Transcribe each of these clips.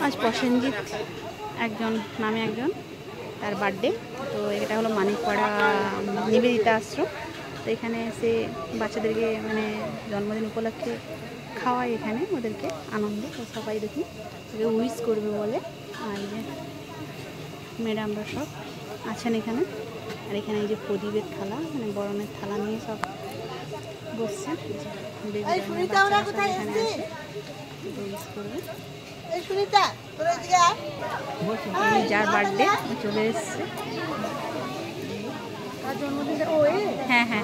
আজ প্রসেনজিৎ একজন নামে একজন তার বার্থডে। তো এটা হলো মানিকপাড়া নিবেদিতা আশ্রম। তো এখানে এসে বাচ্চাদেরকে মানে জন্মদিন উপলক্ষে খাওয়ায় এখানে ওদেরকে আনন্দ। তো সবাই দেখি ওকে উইশ করবে বলে। আর এই যে ম্যাডামরা সব আছেন এখানে। আর এখানে এই যে প্রদীপের থালা মানে বরণের থালা নিয়ে সব বসছেন। যার বার্থডে চলে এসছে, হ্যাঁ হ্যাঁ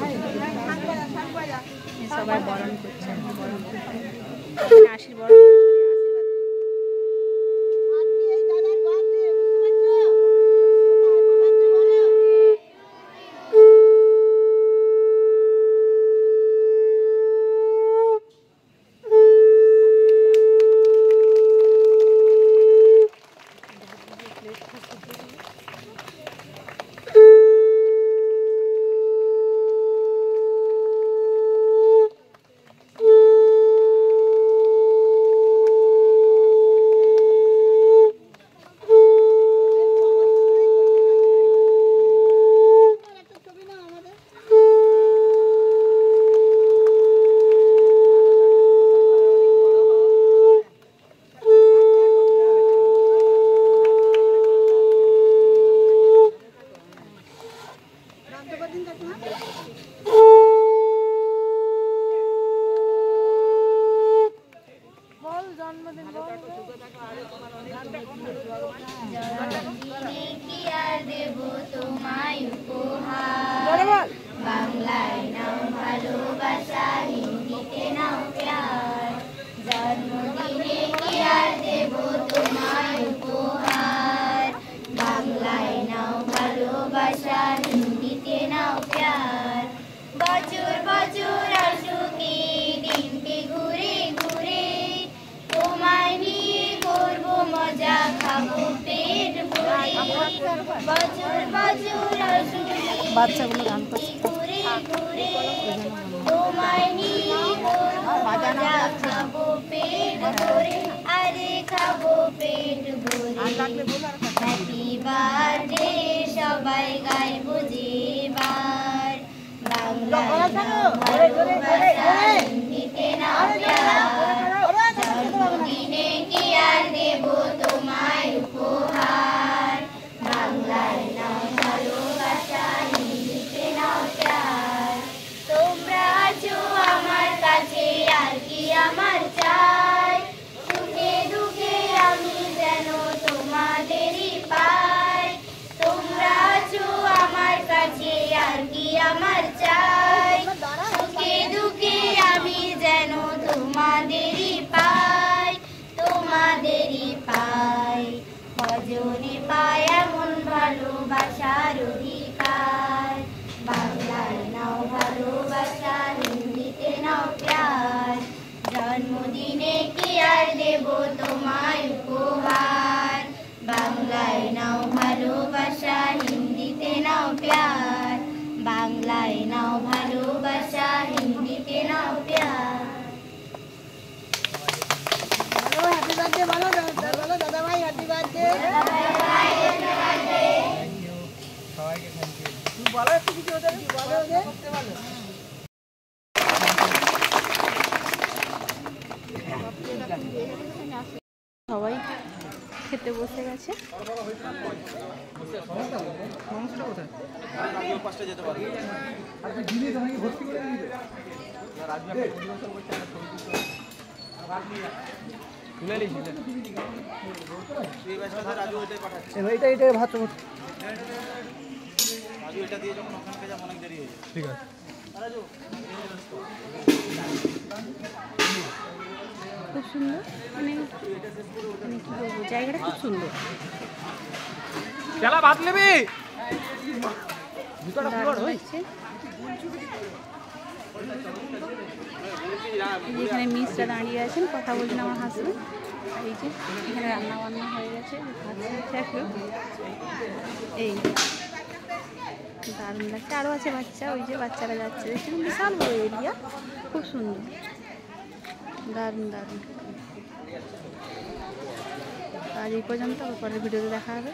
সবাই বরণ করছে, আশীর্বাদ বাংলায় নাও ভালোবাসা, হিন্দিতে নাও প্যার। জন্মদিনে কি আর দেব তোমায় উপহার। বাংলায় নাও ভালোবাসা, হিন্দিতে নাও প্যার। বছর বছর আসুক এই দিনটি ঘুরে ঘুরে, তোমায় নিয়ে করবো মজা, খাবো পেট ভরে। বছর বছর আসুক বাচ্চাগুলো গান করছে, ঘুরে ঘুরে, তোমায় নিয়ে করবো মজা, খাবো পেট ভরে। আরে খাবো পেট ভরে। হ্যাপি বার্থডে সবাই গাইবো যেবার। বাংলায় নাও ভালোবাসা, হিন্দিতে নাও প্যার। জন্মদিনে কি আর দেব তোমায় উপহার। বাংলায় নাও ভালোবাসা, হিন্দিতে নাও প্যার। তোমরা আছো আমার কাছে, আর কি আমার চাই। সুখে দুঃখে আমি যেন তোমাদেরই পাই। তোমরা আছো আমার কাছে, আর কি আমার চাই। সুখে দুঃখে আমি যেন তোমাদেরই পাই, তোমাদেরই পাই। ভজনে পাই এমন ভালোবাসার অধিকার। বাংলায় নাও ভালোবাসা, হিন্দিতে নাও প্যার। জন্মদিনে কি আর দেব তোমায় উপহার। বাংলায় নাও ভালোবাসা, হিন্দিতে নাও প্যার। বাংলায় নাও ভালোবাসা, হিন্দিতে নাও প্যার। হ্যাপি বার্থডে বলো, বলো দাদা ভাই হ্যাপি বার্থডে। সবাইকে থ্যাংক ইউ। তুমি বলো একটু কিছু ওদের, বলো ওদের করতে বলো। সবাই খেতে বসে গেছে। ঠিক আছে, খুব সুন্দর মানে কি বলবো, জায়গাটা খুব সুন্দর। খেলা ভাত নেবে এখানে মিসরা দাঁড়িয়ে আছেন, কথা বলছেন আমার হাসবেন্ড। এই যে এখানে রান্না বান্না হয়ে গেছে, এই দারুণ লাগছে। আরও আছে বাচ্চা, ওই যে বাচ্চারা যাচ্ছে, দেখছেন বিশাল বড় এরিয়া, খুব সুন্দর, দারুণ দারুণ। আজ এই পর্যন্ত, পরের ভিডিওতে দেখা হবে।